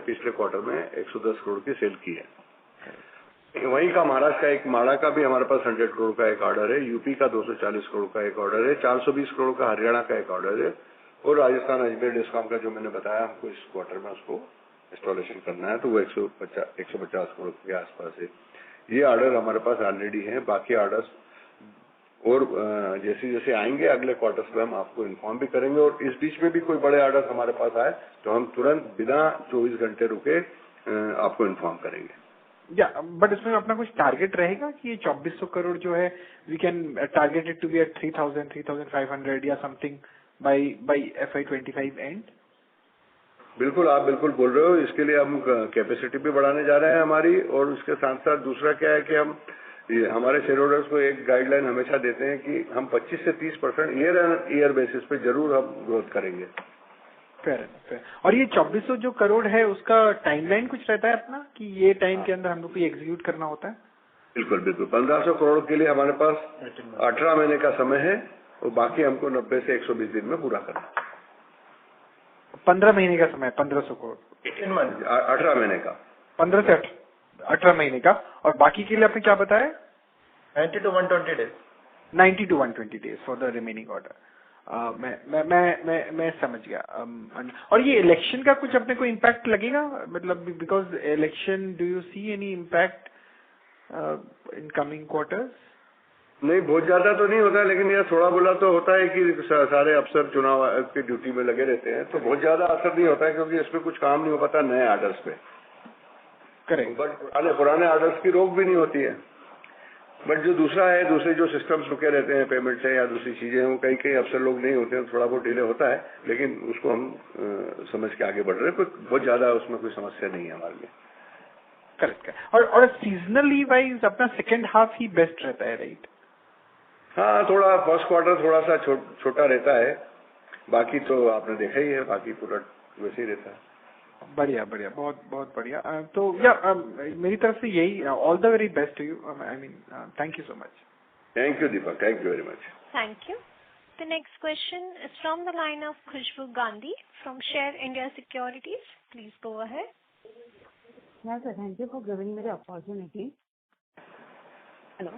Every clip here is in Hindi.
पिछले क्वार्टर में 110 करोड़ की सेल की है। वहीं का महाराष्ट्र का एक माड़ा का भी हमारे पास 100 करोड़ का एक ऑर्डर है, यूपी का 240 करोड़ का एक ऑर्डर है, 420 करोड़ का हरियाणा का एक ऑर्डर है, और राजस्थान अजमेर डिस्कॉम का जो मैंने बताया हमको इस क्वार्टर में उसको इंस्टॉलेशन करना है, तो वो 150 करोड़ के आसपास है। ये ऑर्डर हमारे पास ऑलरेडी है। बाकी ऑर्डर्स और जैसे जैसे आएंगे अगले क्वार्टर्स में हम आपको इन्फॉर्म भी करेंगे, और इस बीच में भी कोई बड़े ऑर्डर्स हमारे पास आए तो हम तुरंत बिना 24 घंटे रुके आपको इन्फॉर्म करेंगे। या बट इसमें अपना कुछ टारगेट रहेगा कि ये 2400 करोड़ जो है we can target it to be at 3000 3500 या समथिंग बाय FY25 एंड? बिल्कुल, आप बिल्कुल बोल रहे हो। इसके लिए हम कैपेसिटी भी बढ़ाने जा रहे हैं हमारी, और उसके साथ साथ दूसरा क्या है कि हम हमारे शेयर होल्डर्स को एक गाइडलाइन हमेशा देते हैं कि हम 25 से 30% ईयर बेसिस पे जरूर हम ग्रोथ करेंगे। फेयर। और ये 2400 जो करोड़ है उसका टाइमलाइन कुछ रहता है अपना कि ये टाइम के अंदर हम लोग को एग्जीक्यूट करना होता है? बिल्कुल बिल्कुल। 1500 करोड़ के लिए हमारे पास 18 महीने का समय है, और बाकी हमको 90 से 120 दिन में पूरा करना है। 15 महीने का समय, 1500 करोड़ 18 महीने का, 15 से 18 महीने का। और बाकी के लिए आपने क्या बताया? 90 to 120 days। 90 to 120 days for the remaining order. मैं समझ गया। और ये इलेक्शन का कुछ अपने को इम्पैक्ट लगेगा, मतलब because election, do you see any impact in coming quarters? नहीं, बहुत ज्यादा तो नहीं होता, लेकिन यह थोड़ा बोला तो होता है कि सारे अफसर चुनाव की ड्यूटी में लगे रहते हैं, तो बहुत ज्यादा असर नहीं होता है क्योंकि इसमें कुछ काम नहीं हो पाता नए ऑर्डर्स पे। करेक्ट। बट पुराने ऑर्डर्स की रोक भी नहीं होती है। बट जो दूसरा है, दूसरे जो सिस्टम्स रुके रहते हैं पेमेंट से या दूसरी चीजें, वो कई अफसर लोग नहीं होते हैं, थोड़ा बहुत डिले होता है, लेकिन उसको हम समझ के आगे बढ़ रहे हैं। कोई बहुत ज्यादा उसमें कोई समस्या नहीं है हमारे लिए। करेक्ट। और सीजनली वाइज अपना सेकेंड हाफ ही बेस्ट रहता है, राइट? हाँ, थोड़ा फर्स्ट क्वार्टर थोड़ा सा छोटा रहता है, बाकी तो आपने देखा ही है, बाकी पूरा वैसे ही रहता है। बढ़िया, बहुत बढ़िया। तो या मेरी तरफ से यही, all the very best to you. I mean thank you so much. Thank you Deepak, thank you very much. Thank you. The next question is from the line of Khushboo Gandhi from Share India Securities. Please go ahead. Yes, sir. Thank you for giving me the opportunity. Hello.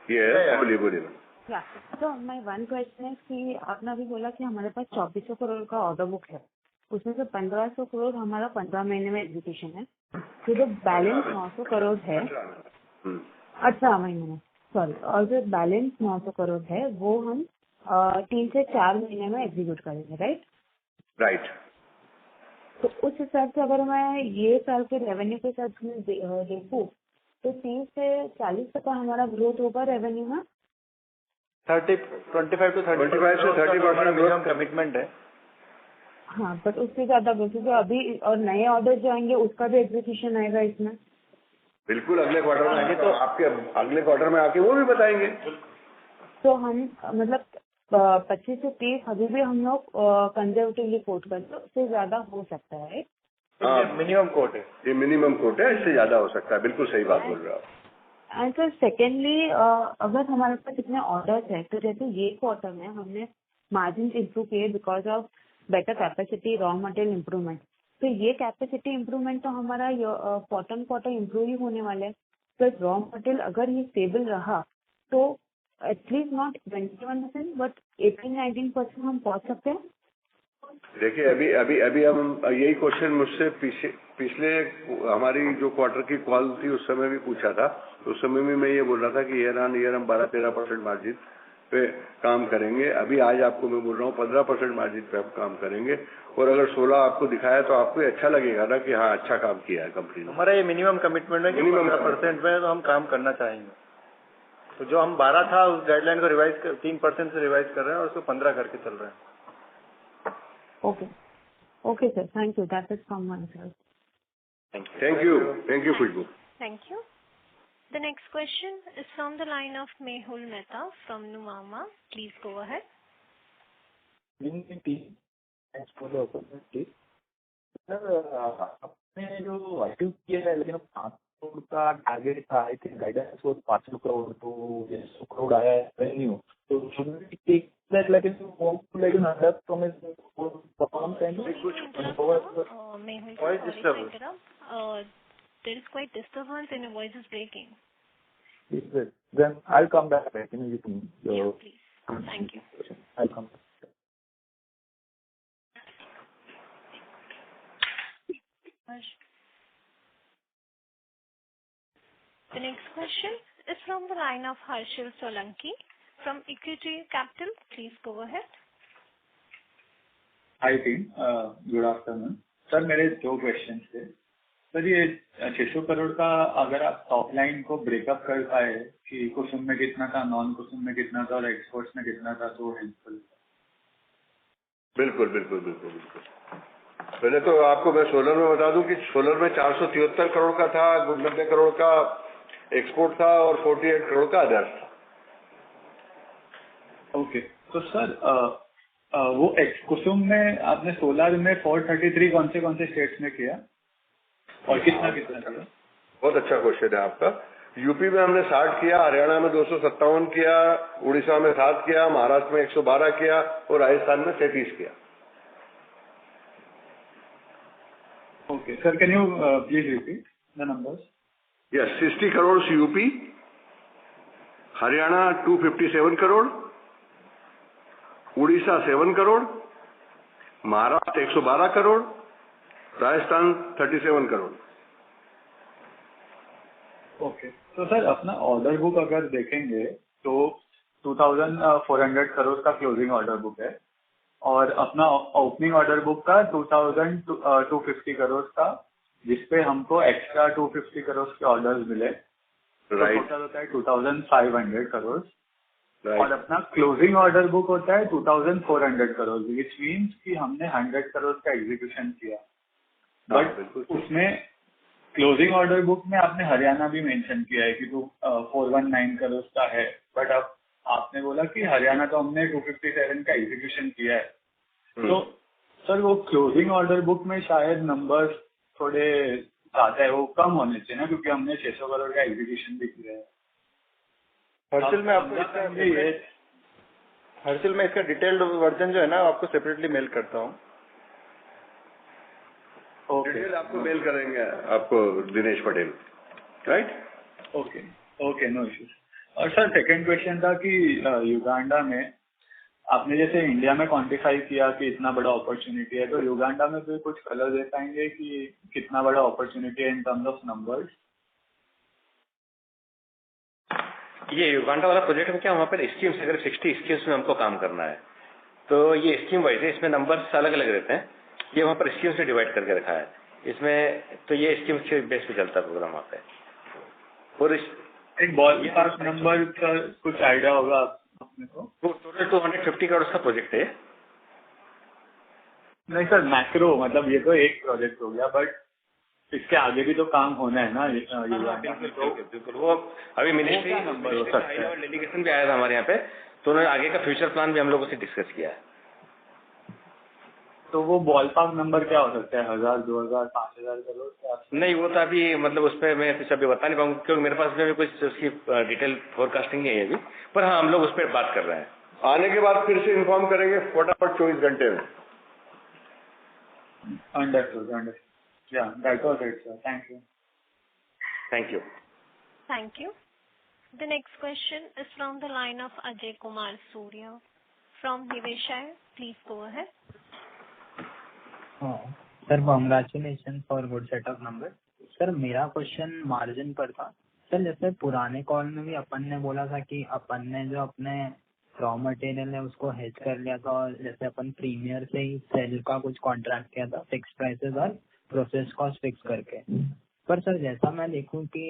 Yeah, बोलिए। Yeah. So my one question is कि आपने अभी बोला कि हमारे पास 2400 करोड़ का ऑर्डर बुक है, उसमें से 1500 करोड़ हमारा 15 महीने में एग्जीक्यूशन है, तो जो बैलेंस 900 करोड़ है 18 महीने में, सॉरी, और जो बैलेंस 900 करोड़ है वो हम 3 से 4 महीने में एग्जीक्यूट करेंगे, राइट? तो उस हिसाब से अगर मैं ये साल के रेवेन्यू के साथ में देखूँ तो 30 से 40% हमारा ग्रोथ होगा रेवेन्यू में। 25 से 30% ग्रोथ कमिटमेंट है। हाँ, बट उससे ज्यादा जो अभी और नए ऑर्डर जो आएंगे उसका भी एग्जीक्यूशन आएगा इसमें। बिल्कुल, अगले क्वार्टर में आगे, तो आपके अगले क्वार्टर में आके वो भी बताएंगे। तो हम मतलब 25 से 30 अभी भी हम लोग कंजर्वेटिवली कोट करते हैं, उससे ज्यादा हो सकता है। मिनिमम कोट है, ये मिनिमम कोट है, इससे ज्यादा हो सकता है। बिल्कुल सही बात बोल रहे हो आप। एंड सर सेकेंडली, अगर हमारे पास इतने ऑर्डर्स है तो जैसे ये क्वार्टर में हमने मार्जिन इंप्रूव किए because of better capacity, raw material improvement, तो ये कैपेसिटी इम्प्रूवमेंट तो हमारा क्वार्टर इम्प्रूव ही होने वाला है। तो रॉ मटेरियल अगर ये स्टेबल रहा तो एटलीस्ट नॉट 21% बट 18-19% हम पहुंच सकते हैं। देखिए, अभी हम यही क्वेश्चन मुझसे पिछले हमारी जो क्वार्टर की कॉल थी उस समय भी पूछा था, तो उस समय भी मैं ये बोल रहा था कि ईयर ऑन ईयर हम 12-13% मार्जिन पे काम करेंगे। अभी आज आपको मैं बोल रहा हूँ 15% मार्जिन पे हम काम करेंगे, और अगर 16 आपको दिखाया तो आपको अच्छा लगेगा ना कि हाँ अच्छा काम किया है कंपनी ने। हमारा ये मिनिमम कमिटमेंट है कि 15% में तो हम काम करना चाहेंगे। तो जो हम 12 था उस गाइडलाइन को 3% से रिवाइज कर रहे हैं और उसको 15 करके चल रहे हैं। Okay, sir. Thank you. That is from my side. Thank you, Khushbu. Thank you. The next question is from the line of Mehul Mehta from Nuvama. Please go ahead. Thanks for the opportunity. Sir, आपने जो अचीव किया है, लेकिन 500 करोड़ का टारगेट था, आई थिंक गाइडेंस वो 500 करोड़, तो 100 करोड़ आया है रेवेन्यू, तो should we take that like under promise perform Mehul, Disturbance. There is quite disturbance and your voice is breaking. Then I'll come back. You can. Yeah, please. Thank you. I'll come back. The next question is from the line of Harshil Solanki from Equity Capital. Please go ahead. Hi team, good afternoon sir. मेरे 2 क्वेश्चन थे सर. ये 600 करोड़ का अगर आप टॉप लाइन को ब्रेकअप कर पाए कि कुसुम में कितना था, नॉन कुसुम में कितना था और एक्सपोर्ट्स में कितना था तो हेल्पफुल. बिल्कुल बिल्कुल बिल्कुल बिल्कुल. पहले तो आपको मैं सोलर में बता दूं कि सोलर में 473 करोड़ का था, 90 करोड़ का एक्सपोर्ट था और 48 करोड़ का अदर्स था. ओके, तो सर वो कुसुम में आपने सोलर में 433 कौन से स्टेट्स में किया और कितना किया? बहुत अच्छा क्वेश्चन है आपका. यूपी में हमने 60 किया, हरियाणा में 257 किया, उड़ीसा में 7 किया, महाराष्ट्र में 112 किया और राजस्थान में 33 किया. Okay sir, can you please repeat the numbers? Yes, 60 crore UP, Haryana 257 crore, Orissa 7 crore, Maharashtra 112 crore, Rajasthan 37 crore. Okay, तो सर अपना ऑर्डर बुक अगर देखेंगे तो 2400 करोड़ का क्लोजिंग ऑर्डर बुक है और अपना ओपनिंग ऑर्डर बुक का 2250 करोड़ का, जिसपे हमको एक्स्ट्रा 250 करोड़ के ऑर्डर्स मिले. राइट. टोटल होता है 2500 करोड़. राइट. और अपना क्लोजिंग ऑर्डर बुक होता है 2400 करोड़, विच मीन्स कि हमने 100 करोड़ का एग्जीक्यूशन किया. बट उसमें क्लोजिंग ऑर्डर बुक में आपने हरियाणा भी मेंशन किया है कि 419 करोड़ का है, बट अब आपने बोला कि हरियाणा तो हमने 257 का एग्जीक्यूशन किया है. तो सर वो क्लोजिंग ऑर्डर बुक में शायद नंबर्स थोड़े ज्यादा है, वो कम होने चाहिए ना, क्योंकि हमने 600 करोड़ का एग्जीक्यूशन भी किया है. हर्षिल में आपको हर्षिल में इसका डिटेल्ड वर्जन जो है ना आपको सेपरेटली मेल करता हूँ. डिटेल आपको मेल करेंगे आपको Dinesh Patel. Right. Okay okay, no issues. और सर सेकंड क्वेश्चन था कि युगांडा में आपने जैसे इंडिया में क्वांटिफाई किया कि इतना बड़ा अपॉर्चुनिटी है, तो युगांडा में भी कुछ कलर दे पाएंगे कि कितना बड़ा अपॉर्चुनिटी है इन टर्म्स ऑफ नंबर्स? ये युगांडा वाला प्रोजेक्ट में क्या वहाँ पर स्कीम्स, अगर 60 स्कीम्स में हमको काम करना है तो ये स्कीम वाइज है, इसमें नंबर्स अलग अलग रहते हैं. ये वहाँ पर स्कीम्स में डिवाइड करके रखा है इसमें, तो ये स्कीम्स के बेस पे चलता है प्रोग्राम वहाँ पे. और एक बॉल पास नंबर का कुछ आइडिया होगा अपने को? टोटल 250 करोड़ का प्रोजेक्ट है. नहीं सर, मैक्रो मतलब ये तो एक प्रोजेक्ट हो गया, बट इसके आगे भी तो काम होना है ना. बिल्कुल. वो अभी मिनिस्ट्री डेलीगेशन भी आया था हमारे यहाँ पे, तो उन्होंने आगे का फ्यूचर प्लान भी हम लोगों से डिस्कस किया है. तो वो बॉल पास नंबर क्या हो सकता है? 1000, 2000, 5000 करोड़? नहीं, वो तो अभी मतलब उस पर मैं कुछ अभी बता नहीं पाऊंगा क्योंकि मेरे पास में कुछ उसकी डिटेल फोरकास्टिंग नहीं है अभी, पर हाँ हम लोग उस पर बात कर रहे हैं. आने के बाद फिर से इन्फॉर्म करेंगे फटाफट 24 घंटे में. Understood. Yeah, that was it, sir. Thank you. Thank you. Thank you. The next question is from the line of Ajay Kumar Surya from Niveshaay. Please go ahead. Sir congratulation for good set of number. Sir मेरा क्वेश्चन मार्जिन पर था. सर जैसे पुराने कॉल में भी अपन ने बोला था कि अपन ने जो अपने रॉ मटेरियल है उसको हेज कर लिया था, और जैसे अपन प्रीमियर से ही सेल का कुछ कॉन्ट्रैक्ट किया था फिक्स प्राइसेस और प्रोसेस कॉस्ट फिक्स करके. पर सर जैसा मैं देखूं कि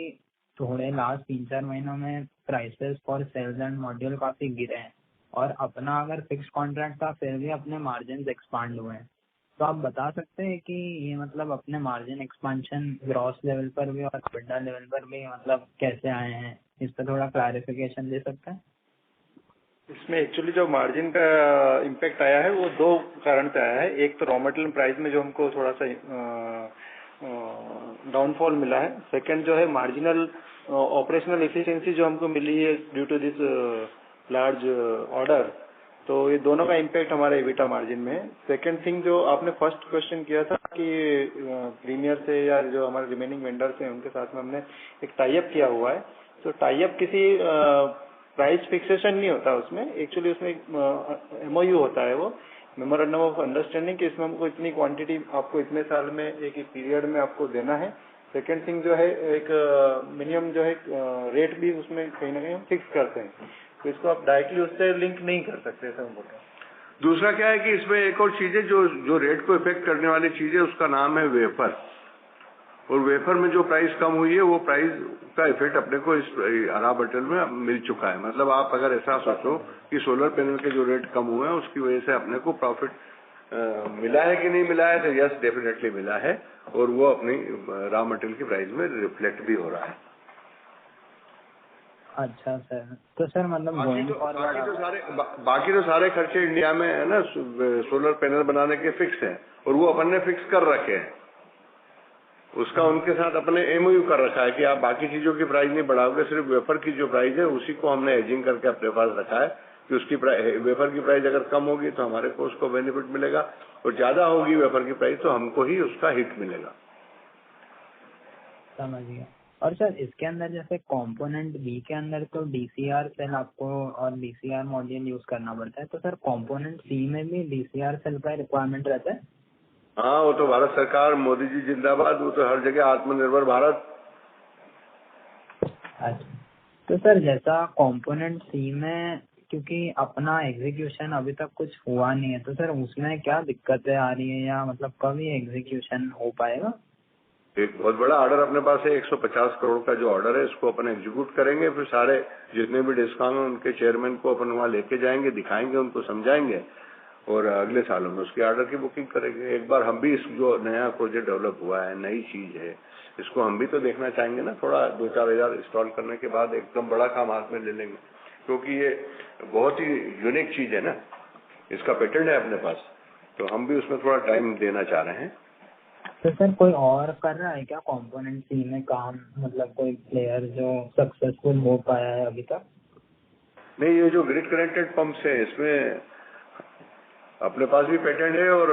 थोड़े लास्ट 3-4 महीनों में prices for cells and module काफी गिरे हैं, और अपना अगर फिक्स कॉन्ट्रैक्ट था फिर भी अपने मार्जिन एक्सपांड हुए हैं. तो आप बता सकते हैं कि ये मतलब अपने मार्जिन एक्सपांशन ग्रॉस लेवल पर भी और EBITDA लेवल पर भी मतलब कैसे आए हैं, इस पर थोड़ा क्लैरिफिकेशन दे सकते हैं? इसमें एक्चुअली जो मार्जिन का इम्पैक्ट आया है वो 2 कारण से आया है. एक तो रॉ मटेरियल प्राइस में जो हमको थोड़ा सा डाउनफॉल मिला है. सेकंड जो है मार्जिनल ऑपरेशनल एफिशिएंसी जो हमको मिली है due to this large order. तो ये दोनों का इम्पैक्ट हमारे EBITDA मार्जिन में है. सेकंड थिंग जो आपने फर्स्ट क्वेश्चन किया था कि प्रीमियर से या जो हमारे रिमेनिंग वेंडर्स हैं उनके साथ में हमने एक टाई अप किया हुआ है। तो टाई अप किसी प्राइस फिक्सेशन नहीं होता उसमें, एक्चुअली उसमें एक MOU होता है, वो मेमोरेंडम ऑफ अंडरस्टैंडिंग, कि इसमें हमको इतनी क्वांटिटी आपको इतने साल में एक पीरियड में आपको देना है। सेकेंड थिंग जो है एक मिनिमम जो है रेट भी उसमें कहीं ना कहीं हम फिक्स करते हैं, तो इसको आप डायरेक्टली उससे लिंक नहीं कर सकते ऐसा हम बोलते हैं। दूसरा क्या है कि इसमें एक और चीज है जो रेट को इफेक्ट करने वाली चीज है, उसका नाम है वेफर। और वेफर में जो प्राइस कम हुई है वो प्राइस का इफेक्ट अपने को इस आराब अटल में मिल चुका है। मतलब आप अगर ऐसा सोचो कि सोलर पैनल के जो रेट कम हुए हैं उसकी वजह से अपने को प्रॉफिट मिला है कि नहीं मिला है, तो यस डेफिनेटली मिला है, और वो अपनी रॉ मटेरियल की प्राइस में रिफ्लेक्ट भी हो रहा है। अच्छा सर, तो सर मतलब बाकी तो सारे खर्चे इंडिया में है ना, सोलर पैनल बनाने के फिक्स हैं, और वो अपन ने फिक्स कर रखे हैं। उसका उनके साथ अपने MOU कर रखा है कि आप बाकी चीजों की प्राइस नहीं बढ़ाओगे, सिर्फ वेफर की जो प्राइस है उसी को हमने एजिंग करके अपने पास रखा है कि उसकी वेफर की प्राइस अगर कम होगी तो हमारे को उसको बेनिफिट मिलेगा, और ज्यादा होगी वेफर की प्राइस तो हमको ही उसका हिट मिलेगा। समझ गया। और सर इसके अंदर जैसे कंपोनेंट बी के अंदर तो DCR सेल आपको और DCR मॉड्यूल यूज करना पड़ता है, तो सर कंपोनेंट सी में भी DCR सेल का रिक्वायरमेंट रहता है? हाँ, वो तो भारत सरकार, मोदी जी जिंदाबाद, वो तो हर जगह आत्मनिर्भर भारत। अच्छा, तो सर जैसा कंपोनेंट सी में क्योंकि अपना एग्जीक्यूशन अभी तक कुछ हुआ नहीं है, तो सर उसमें क्या दिक्कतें आ रही है, या मतलब कब ये एग्जीक्यूशन हो पाएगा? एक बहुत बड़ा ऑर्डर अपने पास है, 150 करोड़ का जो ऑर्डर है इसको अपन एग्जीक्यूट करेंगे। फिर सारे जितने भी डिस्कॉम है उनके चेयरमैन को अपन वहाँ लेके जाएंगे, दिखाएंगे, उनको समझाएंगे, और अगले सालों में उसकी ऑर्डर की बुकिंग करेंगे। एक बार हम भी इस जो नया प्रोजेक्ट डेवलप हुआ है, नई चीज है, इसको हम भी तो देखना चाहेंगे ना। थोड़ा 2-4 हजार इंस्टॉल करने के बाद एकदम बड़ा काम हाथ में ले लेंगे, क्योंकि ये बहुत ही यूनिक चीज है ना, इसका पेटेंट है अपने पास, तो हम भी उसमें थोड़ा टाइम देना चाह रहे हैं। तो सर कोई और कर रहा है क्या कंपोनेंट सी में काम, मतलब कोई प्लेयर जो सक्सेसफुल हो पाया है अभी तक? नहीं, ये जो ग्रिड कनेक्टेड पंप्स है इसमें अपने पास भी पेटेंट है, और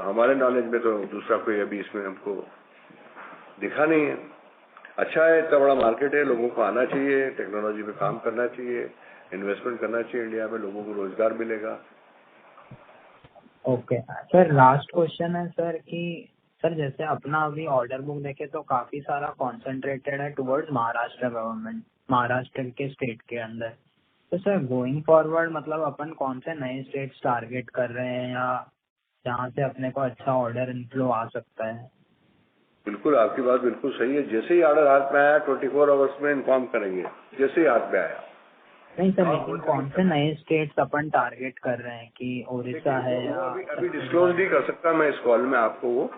हमारे नॉलेज में तो दूसरा कोई अभी इसमें हमको दिखा नहीं है। अच्छा है, इतना बड़ा मार्केट है, लोगों को आना चाहिए, टेक्नोलॉजी पे काम करना चाहिए, इन्वेस्टमेंट करना चाहिए, इंडिया में लोगों को रोजगार मिलेगा। ओके सर, लास्ट क्वेश्चन है सर कि सर जैसे अपना अभी ऑर्डर बुक देखे तो काफी सारा कॉन्सेंट्रेटेड है टुवर्ड्स महाराष्ट्र गवर्नमेंट, महाराष्ट्र के स्टेट के अंदर। तो सर गोइंग फॉरवर्ड मतलब अपन कौन से नए स्टेट्स टारगेट कर रहे हैं, या जहाँ से अपने को अच्छा ऑर्डर इनफ्लो आ सकता है? बिल्कुल, आपकी बात बिल्कुल सही है। जैसे ही ऑर्डर हाथ में आया 24 आवर्स में इन्फॉर्म करेंगे, जैसे ही हाथ में आया। नहीं सर, लेकिन कौन से नए स्टेट्स अपन टारगेट कर रहे हैं कि ओडिशा है या? अभी डिस्क्लोज नहीं कर सकता मैं इस कॉल में आपको, वो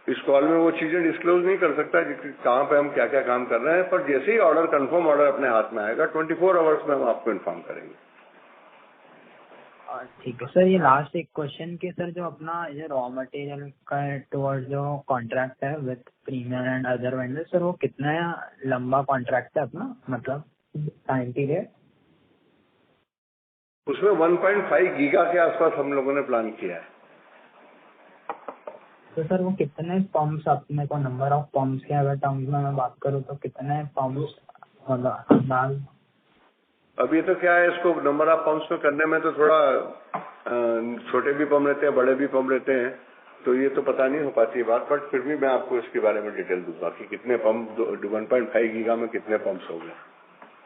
इस कॉल में वो चीजें डिस्क्लोज नहीं कर सकता कि कहाँ पे हम क्या क्या काम कर रहे हैं, पर जैसे ही ऑर्डर कंफर्म ऑर्डर अपने हाथ में आएगा 24 आवर्स में हम आपको इन्फॉर्म करेंगे। ठीक है सर, ये लास्ट एक क्वेश्चन कि सर जो अपना ये रॉ मटेरियल का टुवर्ड जो कॉन्ट्रैक्ट है with Premier and other vendor, sir वो कितना लंबा कॉन्ट्रैक्ट है अपना, मतलब टाइम पीरियड? उसमें 1.5 गीगा के आसपास हम लोगों ने प्लान किया है। तो सर वो कितने पंप्स अपने को, नंबर ऑफ पंप्स के अगर टर्म्स में मैं बात करूँ तो कितने पंप्स मतलब अंदाज? अभी तो क्या है, इसको नंबर ऑफ पंप्स में करने में तो थोड़ा छोटे भी पंप लेते हैं, बड़े भी पंप लेते हैं, तो ये तो पता नहीं हो पाती बात, बट फिर भी मैं आपको इसके बारे में डिटेल दूंगा कि कितने पंप 1.5 गीगा में कितने पंप्स हो गए।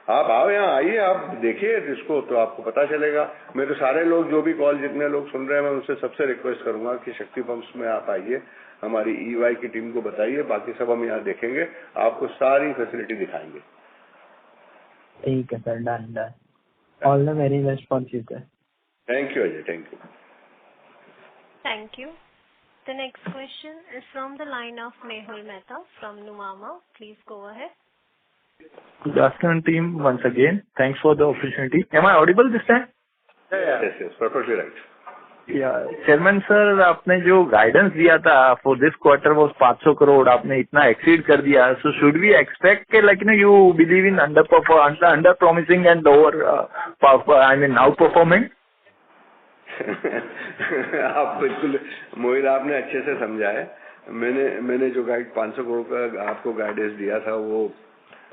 आप आओ, यहाँ आइए, आप देखिए इसको तो आपको पता चलेगा। मेरे सारे लोग जो भी कॉल जितने लोग सुन रहे हैं, मैं उनसे सबसे रिक्वेस्ट करूंगा कि शक्ति पंप्स में आप आइए, हमारी EY की टीम को बताइए, बाकी सब हम यहाँ देखेंगे, आपको सारी फैसिलिटी दिखाएंगे। ठीक है sir, done. All the very best for future. Thank you Ajay, thank you. Thank you. The next question is from the line of Mehul Mehta from Nuvama. Please go ahead. Good afternoon, team. Once again, thanks for the opportunity. Am I audible this time? Yes, perfectly right. Yeah, Chairman sir, आपने जो गाइडेंस दिया था for this quarter was 500 crore, आपने इतना एक्सीड कर दिया. So should we expect के like you believe in under promising and over outperforming? आप बिल्कुल मोहित, आपने अच्छे से समझा है। मैंने जो गाइड 500 करोड़ का आपको गाइडेंस दिया था वो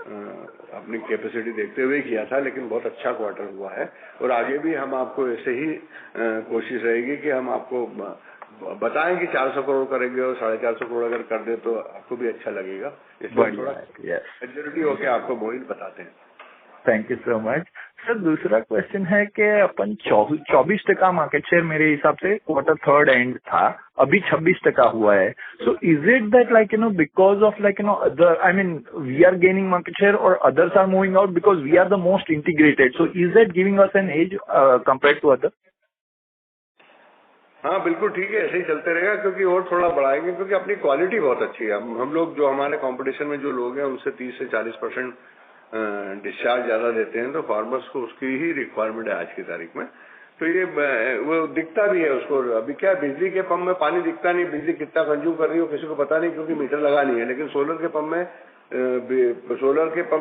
अपनी कैपेसिटी देखते हुए किया था, लेकिन बहुत अच्छा क्वार्टर हुआ है और आगे भी हम आपको ऐसे ही कोशिश रहेगी कि हम आपको बताएं कि 400 करोड़ करेंगे और 450 करोड़ अगर कर दे तो आपको भी अच्छा लगेगा। इसलिए थोड़ा मेजोरिटी होकर आपको मोहित बताते हैं। Thank you so much sir. दूसरा क्वेश्चन है कि अपन 24% मार्केट शेयर मेरे हिसाब से क्वार्टर थर्ड एंड था, अभी 26% हुआ है। So is it that like because of other, I mean we are gaining market share और others are moving out because we are the most integrated, so is that giving us an edge compare to other? हाँ बिल्कुल ठीक है, ऐसे ही चलते रहेगा क्योंकि और थोड़ा बढ़ाएंगे क्योंकि अपनी क्वालिटी बहुत अच्छी है। हम लोग जो हमारे कंपटीशन में जो लोग हैं उनसे 30 से 40% डिस्चार्ज ज्यादा देते हैं, तो फार्मर्स को उसकी ही रिक्वायरमेंट है आज की तारीख में। तो ये वो दिखता भी है उसको। अभी क्या बिजली के पंप में पानी दिखता नहीं, बिजली कितना कंज्यूम कर रही हो किसी को पता नहीं क्योंकि मीटर लगा नहीं है, लेकिन सोलर के पंप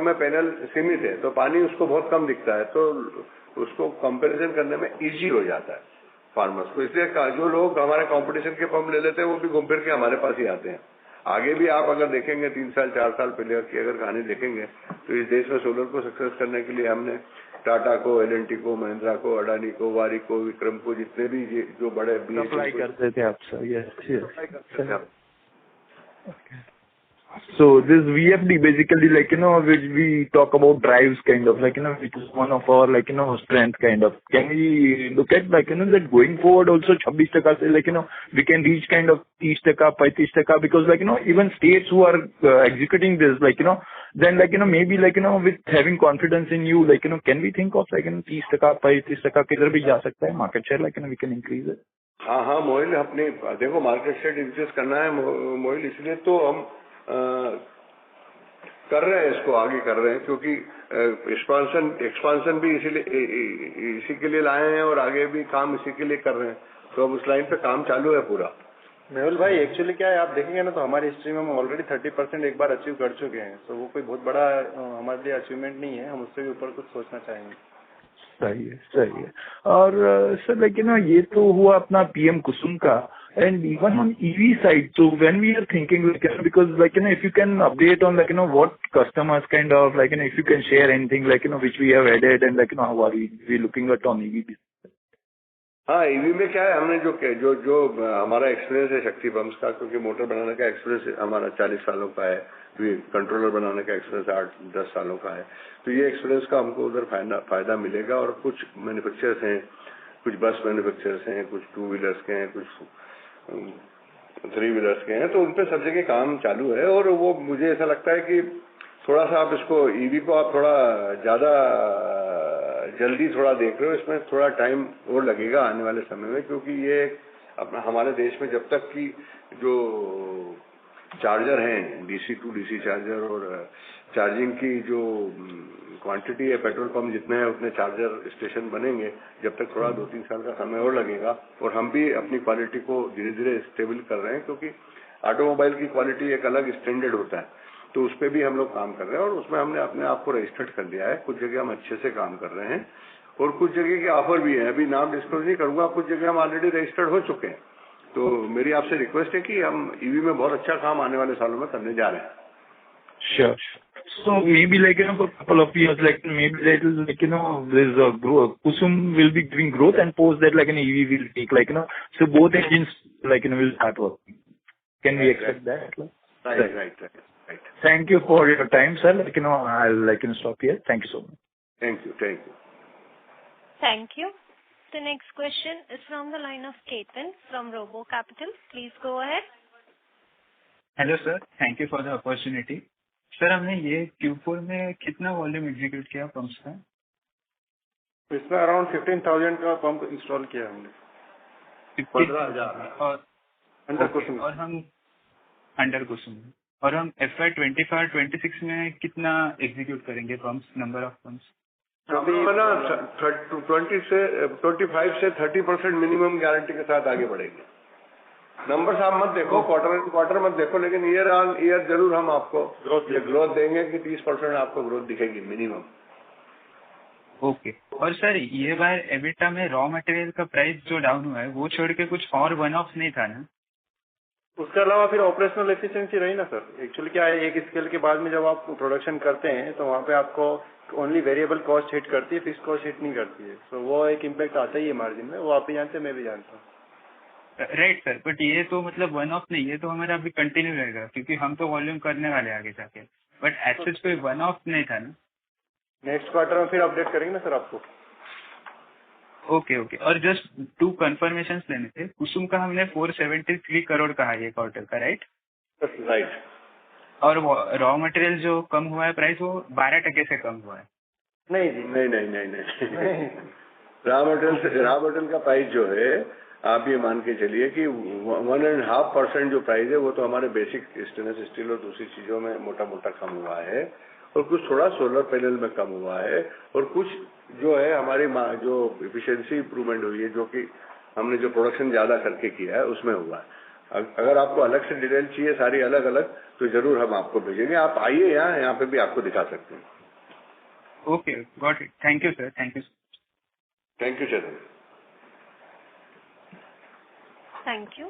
में पैनल सीमित है तो पानी उसको बहुत कम दिखता है, तो उसको कंपेरिजन करने में इजी हो जाता है फार्मर्स को। इसलिए जो लोग हमारे कंपटीशन के पंप ले लेते हैं वो भी घूम फिर के हमारे पास ही आते हैं। आगे भी आप अगर देखेंगे 3 साल 4 साल पहले की अगर कहानी देखेंगे तो इस देश में सोलर को सक्सेस करने के लिए हमने टाटा को, L&T को, महिंद्रा को, अडानी को, वारी को, विक्रम को, जितने भी जो बड़े सप्लाई करते थे आप सर। सप्लाई करते थे आप। So this VFD basically which we talk about drives kind of which is one of our strength kind of. Can we look at that going forward also 26% say we can reach kind of 30%, 35% because even states who are executing this then maybe with having confidence in you can we think of 30%, 35% किधर भी जा सकता है market share we can increase it? हाँ मोहिल, अपने देखो मार्केट शेयर इंक्रीज करना है मोहिल, इसलिए तो हम कर रहे हैं, इसको आगे कर रहे हैं क्योंकि एक्सपांशन भी इसी के लिए लाए हैं और आगे भी काम इसी के लिए कर रहे हैं, तो अब उस लाइन पे काम चालू है पूरा। मेहुल भाई एक्चुअली क्या है, आप देखेंगे ना तो हमारी हिस्ट्री में हम ऑलरेडी 30% एक बार अचीव कर चुके हैं, तो वो कोई बहुत बड़ा हमारे लिए अचीवमेंट नहीं है, हम उससे भी ऊपर कुछ सोचना चाहेंगे। सही है। और सर ये तो हुआ अपना PM कुसुम का, and even on EV side, so when we are thinking because if you can update on what customers kind of if you can share anything which we have added and how are we looking at on EV? हाँ, EV में क्या है, हमने जो हमारा एक्सपीरियंस है शक्ति पंप्स का, क्योंकि मोटर बनाने का एक्सपीरियंस हमारा 40 सालों का है, कंट्रोलर बनाने का एक्सपीरियंस 8-10 सालों का है, तो ये एक्सपीरियंस का हमको उधर फायदा मिलेगा। और कुछ मैन्युफैक्चरर्स हैं, कुछ बस मैन्युफैक्चरर्स हैं, कुछ 2 व्हीलर्स के हैं, कुछ 3 व्हीलर्स के हैं, तो उन पे सब जगह काम चालू है। और वो मुझे ऐसा लगता है कि थोड़ा सा आप इसको EV को आप थोड़ा ज्यादा जल्दी थोड़ा देख रहे हो, इसमें थोड़ा टाइम और लगेगा आने वाले समय में, क्योंकि ये अपना हमारे देश में जब तक कि जो चार्जर हैं DC टू DC चार्जर और चार्जिंग की जो क्वांटिटी है, पेट्रोल पंप जितने हैं उतने चार्जर स्टेशन बनेंगे, जब तक थोड़ा 2-3 साल का समय और लगेगा। और हम भी अपनी क्वालिटी को धीरे धीरे स्टेबल कर रहे हैं, क्योंकि ऑटोमोबाइल की क्वालिटी एक अलग स्टैंडर्ड होता है, तो उस पर भी हम लोग काम कर रहे हैं और उसमें हमने अपने आप को रजिस्टर्ड कर लिया है। कुछ जगह हम अच्छे से काम कर रहे हैं और कुछ जगह के ऑफर भी है, अभी नाम डिस्क्लोज नहीं करूंगा, कुछ जगह हम ऑलरेडी रजिस्टर्ड हो चुके हैं। तो मेरी आपसे रिक्वेस्ट है कि हम EV में बहुत अच्छा काम आने वाले सालों में करने जा रहे हैं। Sure. So maybe for a couple of years, maybe that will there's a growth. Kusum will be giving growth and post that EV will take so both engines will start working. Can we expect that? Right. Thank you for your time, sir. I'll stop here. Thank you so much. Thank you. Thank you. The next question is from the line of Ketan from Robo Capital. Please go ahead. Hello sir, thank you for the opportunity. Sir हमने ये Q4 में कितना वॉल्यूम एग्जीक्यूट किया पंप्स का? इसमें अराउंड 15,000 का पंप इंस्टॉल किया हमने। 15,000 और अंडर कुसुम और हम अंडर कुसुम और हम FY 25-26 में कितना एग्जीक्यूट करेंगे पंप्स, नंबर ऑफ पंप्स? अभी 25 से 30% मिनिमम गारंटी के साथ आगे बढ़ेंगे। नंबर्स आप मत देखो, क्वार्टर मत देखो, लेकिन ईयर ऑन ईयर जरूर हम आपको ग्रोथ देंगे कि 30% आपको ग्रोथ दिखेगी मिनिमम। ओके। और सर ये बार एबिटा में रॉ मटेरियल का प्राइस जो डाउन हुआ है वो छोड़ के कुछ और वन ऑफ नहीं था ना? उसके अलावा फिर ऑपरेशनल एफिशिएंसी रही ना सर। एक्चुअली क्या है, एक स्केल के बाद में जब आप प्रोडक्शन करते हैं तो वहाँ पे आपको ओनली वेरिएबल कॉस्ट हिट करती है, फिक्स कॉस्ट हिट नहीं करती है। तो वो एक इम्पैक्ट आता ही है मार्जिन में, वो आप भी जानते हैं, मैं भी जानता हूँ। राइट सर, बट ये तो मतलब वन ऑफ नहीं, ये तो हमारा अभी कंटिन्यू रहेगा क्योंकि हम तो वॉल्यूम करने वाले हैं आगे जाके, बट एज सच कोई वन ऑफ नहीं था ना? नेक्स्ट क्वार्टर में फिर अपडेट करेंगे ना सर आपको। Okay okay. और जस्ट 2 कंफर्मेशन लेने थे। कुसुम का हमने 473 करोड़ कहा ये क्वार्टर का, राइट? राइट। और रॉ मटेरियल जो कम हुआ है प्राइस वो 12% से कम हुआ है। नहीं जी, नहीं। रॉ मटेरियल का प्राइस जो है, आप ये मान के चलिए कि 1.5% जो प्राइस है वो तो हमारे बेसिक स्टेनलेस स्टील और दूसरी चीजों में मोटा मोटा कम हुआ है, और कुछ थोड़ा सोलर पैनल में कम हुआ है, और कुछ जो है हमारी जो इफिशिएंसी इंप्रूवमेंट हुई है, जो कि हमने जो प्रोडक्शन ज्यादा करके किया है उसमें हुआ है। अगर आपको अलग से डिटेल चाहिए सारी अलग अलग, तो जरूर हम आपको भेजेंगे। आप आइए यहाँ पे भी आपको दिखा सकते हैं। Okay, got it. Thank you sir, thank you. Thank you Chetan. Thank you.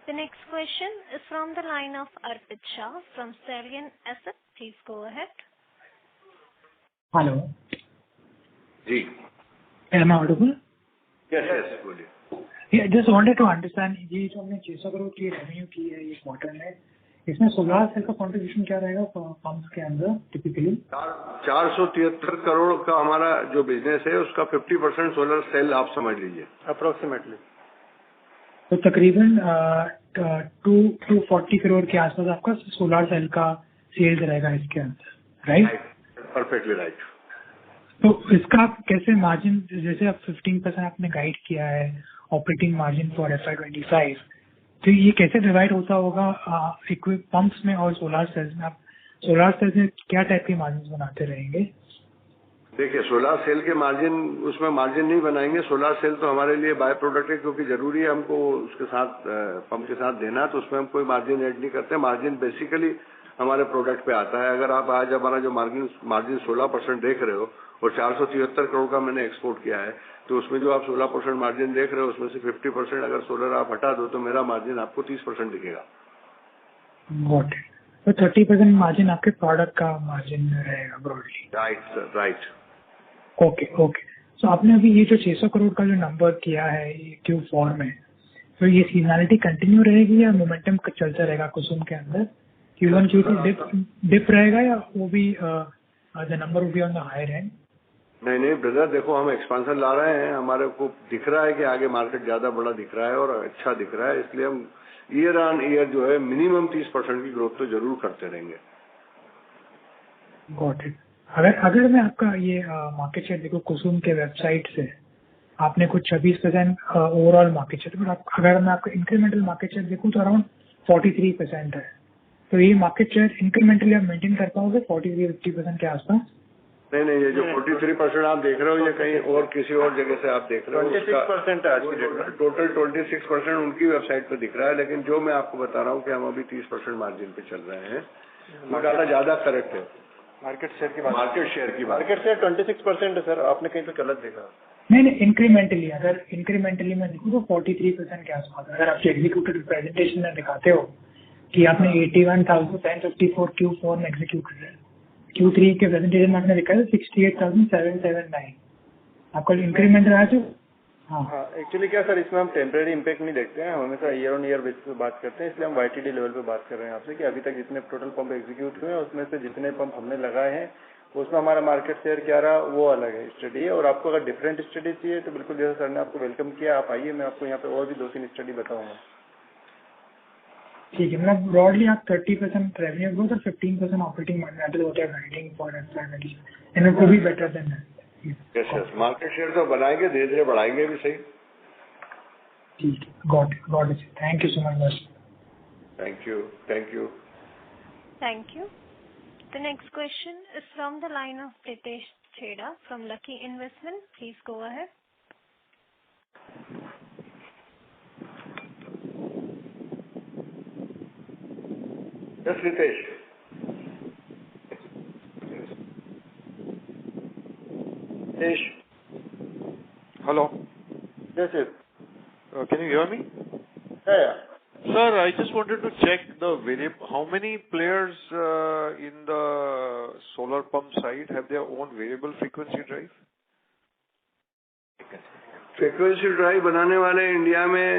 The next question is from the line of Arpit Shah from Stallion Asset. Please go ahead. Hello. जी। Am I audible? Yes, बोलिए। Yeah, just wanted to understand, ये जो हमने 600 करोड़ की रेवेन्यू की है ये क्वार्टर में, इसमें सोलर सेल का कंट्रीब्यूशन क्या रहेगा पंप्स के अंदर टिपिकली? 473 करोड़ का हमारा जो बिजनेस है उसका 50% सोलर सेल आप समझ लीजिए अप्रोक्सीमेटली। तो तकरीबन 240 करोड़ के आसपास आपका सोलर सेल का सेल्स रहेगा इसके अंदर, राइट? Perfectly right. तो इसका आप कैसे मार्जिन, जैसे आप 15% आपने गाइड किया है ऑपरेटिंग मार्जिन फॉर FY25, तो ये कैसे डिवाइड होता होगा पंप्स में और सोलर सेल्स में? आप सोलर सेल्स में क्या टाइप के मार्जिन बनाते रहेंगे? देखिए, सोलर सेल के मार्जिन, उसमें मार्जिन नहीं बनाएंगे। सोलर सेल तो हमारे लिए बाय प्रोडक्ट है, क्योंकि जरूरी है हमको उसके साथ पंप के साथ देना, तो उसमें हम कोई मार्जिन ऐड नहीं करते। मार्जिन बेसिकली हमारे प्रोडक्ट पे आता है। अगर आप आज हमारा जो मार्जिन 16% देख रहे हो और 473 करोड़ का मैंने एक्सपोर्ट किया है, तो उसमें जो आप 16% मार्जिन देख रहे हो उसमें से 50% अगर सोलर आप हटा दो तो मेरा मार्जिन आपको 30% दिखेगा। Got it. तो 30% मार्जिन आपके प्रोडक्ट का मार्जिन रहेगा broadly? Right sir, right. Okay okay. So आपने अभी ये जो 600 करोड़ का जो नंबर किया है ये Q4 में, तो ये सीजनैलिटी कंटिन्यू रहेगी या मोमेंटम चलता रहेगा कुसुम के अंदर? Q1 Q2 डिप रहेगा या वो भी the number will be on the higher end? नहीं ब्रदर, देखो हम एक्सपांशन ला रहे हैं, हमारे को दिख रहा है कि आगे मार्केट ज्यादा बड़ा दिख रहा है और अच्छा दिख रहा है, इसलिए हम ईयर ऑन ईयर जो है मिनिमम 30% की ग्रोथ तो जरूर करते रहेंगे। Got it. अगर मैं आपका ये मार्केट शेयर देखो कुसुम के वेबसाइट से, आपने कुछ 26% ओवरऑल मार्केट शेयर, बट अगर मैं आपका इंक्रीमेंटल मार्केट शेयर देखूँ तो अराउंड 43% है। तो ये मार्केट शेयर इंक्रीमेंटली आप मेंटेन कर पाओगे 43-50% के आसपास? नहीं, ये जो 43% आप देख रहे हो ये कहीं और किसी और जगह से आप देख रहे हो। 26% है आज की डेट में। टोटल 26% उनकी वेबसाइट पे दिख रहा है, लेकिन जो मैं आपको बता रहा हूँ कि हम अभी 30% मार्जिन पे चल रहे हैं, वो डाटा ज्यादा करेक्ट है। मार्केट शेयर की बात, मार्केट शेयर 26% है सर, आपने कहीं पे गलत देखा। नहीं, इंक्रीमेंटली अगर इंक्रीमेंटली मैं देखूँ तो 43% के आसपास। अगर आप एग्जीक्यूटिव प्रेजेंटेशन में दिखाते हो कि आपने 81,754 Q4 में एग्जीक्यूट किया, Q3 के प्रेजेंटेशन में आपने लिखा है 68,779, आपका इंक्रीमेंट रहा तो हाँ। एक्चुअली क्या सर, इसमें हम टेम्परेरी इम्पैक्ट नहीं देखते हैं, हम हमेशा ईयर ऑन ईयर बेसिस पे बात करते हैं, इसलिए हम YTD लेवल पे बात कर रहे हैं आपसे कि अभी तक जितने टोटल पंप एग्जीक्यूट हुए हैं उसमें से जितने पंप हमने लगाए हैं उसमें हमारा मार्केट शेयर क्या रहा वो अलग है स्टडी है। और आपको अगर डिफरेंट स्टडी चाहिए तो बिल्कुल जैसे सर ने आपको वेलकम किया, आप आइए, मैं आपको यहाँ पे और भी 2-3 स्टडी बताऊंगा। ठीक है, मतलब ब्रॉडली आप 30% रेवेन्यू ग्रोथ और 15% operating margin what you are guiding for FY25 and it will be better than that. Yes, market share तो बनाएंगे, धीरे धीरे बढ़ाएंगे भी। सही, ठीक है, got it. Thank you so much. Thank you. Thank you. The next question is from the line of Pritesh Chheda from Lucky Investment. Please go ahead. Yes Ritesh. Hello. Yes, yes. Can you hear me? Yeah. Sir, I just wanted to check how many players in the solar pump side have their own variable frequency drive? Frequency drive बनाने वाले इंडिया में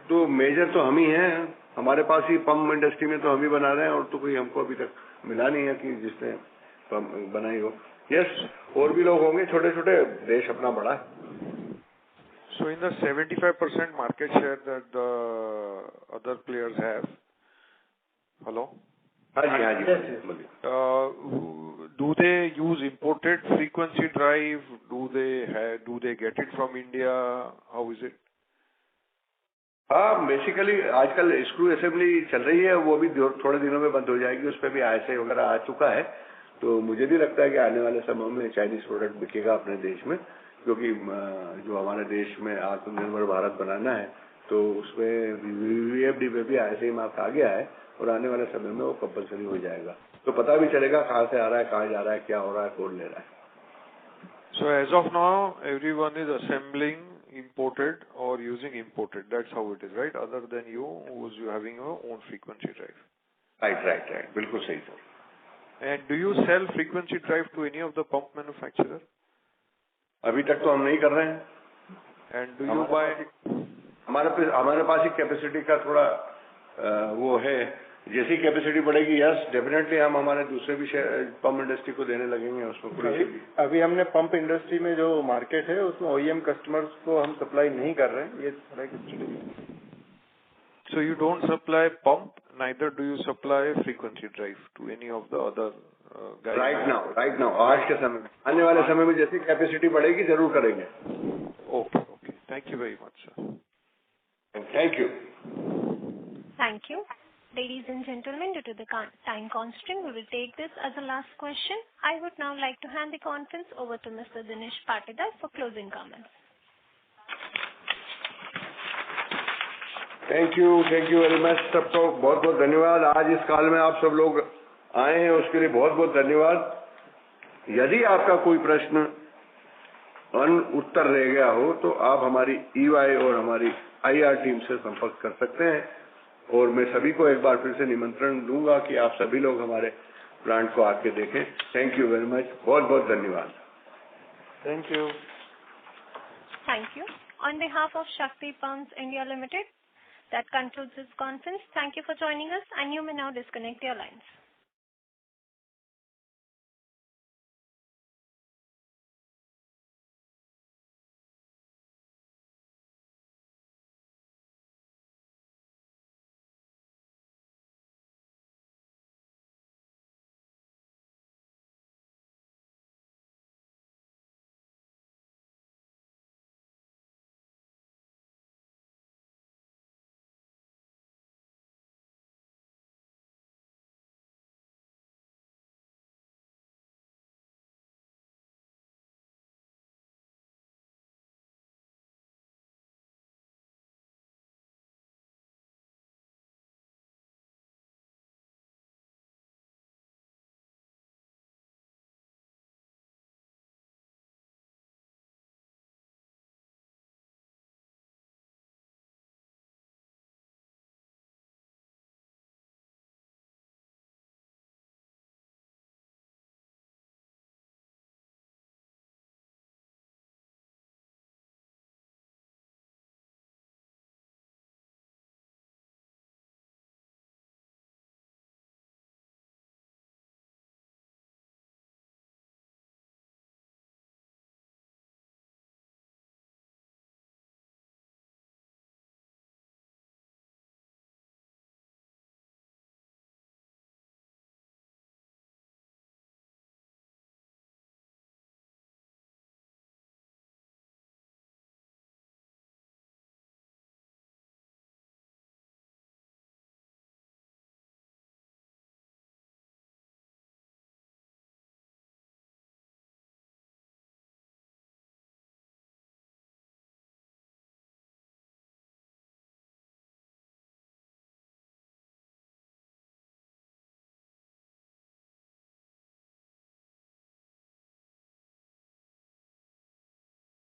तो मेजर तो हम ही हैं. हमारे पास ही पंप इंडस्ट्री में तो हम ही बना रहे हैं, और तो कोई हमको अभी तक मिला नहीं है कि जिसने पंप बनाई हो. यस, और भी लोग होंगे छोटे छोटे. देश अपना बड़ा है. So in the 75% market share that the other players have, hello? हाँ जी. Do they use imported frequency drive? Do they get it from India? How is it? हाँ, बेसिकली आजकल स्क्रू असेंबली चल रही है, वो भी थोड़े दिनों में बंद हो जाएगी. उस पर भी ISI वगैरह आ चुका है. तो मुझे भी लगता है कि आने वाले समय में चाइनीज प्रोडक्ट बिकेगा अपने देश में, क्योंकि जो हमारे देश में आत्मनिर्भर भारत बनाना है, तो उसमें VFD पे भी ISI मार्क आ गया है, और आने वाले समय में वो कंपलसरी हो जाएगा. तो पता भी चलेगा कहाँ से आ रहा है, कहाँ जा रहा है, क्या हो रहा है, कौन ले रहा है. So as of now, everyone is assembling imported or using imported. That's how it is, right? Other than you, who's having your own frequency drive. Right. बिल्कुल सही sir. And do you sell frequency drive to any of the pump manufacturer? अभी तक तो हम नहीं कर रहे हैं. And do you buy? हमारे पास ही कैपेसिटी का थोड़ा वो है. जैसी कैपेसिटी बढ़ेगी, यस डेफिनेटली हम हमारे दूसरे भी पंप इंडस्ट्री को देने लगेंगे. उसमें अभी हमने पंप इंडस्ट्री में जो मार्केट है उसमें OEM कस्टमर्स को हम सप्लाई नहीं कर रहे हैं. ये सारा strategy. So you don't supply pump, neither do you supply frequency drive to any of the other guys. Right now. आज के समय में, आने वाले समय में जैसी कैपेसिटी बढ़ेगी जरूर करेंगे. Okay. Thank you very much, sir. Thank you. Thank you. Ladies and gentlemen, due to the time constraint, we will take this as the last question. I would now like to hand the conference over to Mr. Dinesh Patidar for closing comments. Thank you very much. सबको बहुत बहुत धन्यवाद. आज इस काल में आप सब लोग आए हैं, उसके लिए बहुत बहुत धन्यवाद. यदि आपका कोई प्रश्न उत्तर रह गया हो तो आप हमारी EY और हमारी IR टीम से संपर्क कर सकते हैं. और मैं सभी को एक बार फिर से निमंत्रण दूंगा कि आप सभी लोग हमारे प्लांट को आके देखें. Thank you very much. बहुत बहुत धन्यवाद. Thank you. Thank you. On behalf of Shakti Pumps India Limited, that concludes this conference. Thank you for joining us, and you may now disconnect your lines.